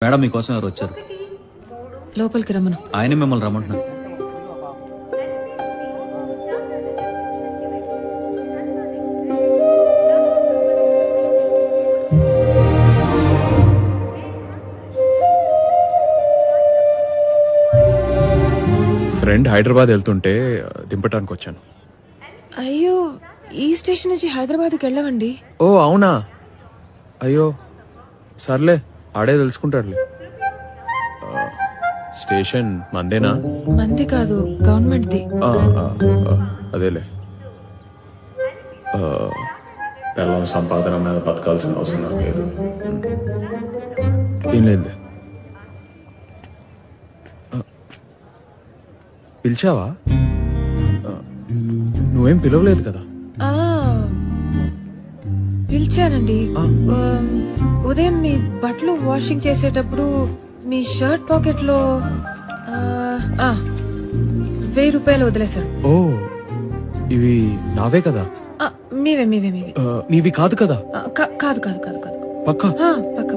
Madam మీకోసం ఎవరు వచ్చారు? లోపలికి రమ్మను. ఆయన మిమ్మల్ని రమ్మంటున్నారు. ఫ్రెండ్ హైదరాబాద్ వెళ్తుంటే దింపటానికి వచ్చాను. అయ్యో, ఈ స్టేషన్ నుంచి హైదరాబాద్కి వెళ్ళవండి. ఓ అవునా? అయ్యో సర్లే, ఆడే తెలుసుకుంటాడులే. స్టేషన్ మందేనా? మంది కాదు, గవర్నమెంట్ది. అదేలే. పిల్లల సంపాదన మీద బతకాల్సిన అవసరం నాకు లేదు. ఏం లేదు. పిలిచావా? నువ్వేం పిలవలేదు కదా? పిలిచానండి. ఉదయం మీ బట్టలు వాషింగ్ చేసేటప్పుడు మీ షర్ట్ పాకెట్ లో 1000 రూపాయలు వదిలేశారు. ఓ, ఇవి నావే కదా? మీవే. నీవి కాదు కదా? కాదు. పక్కా? పక్క.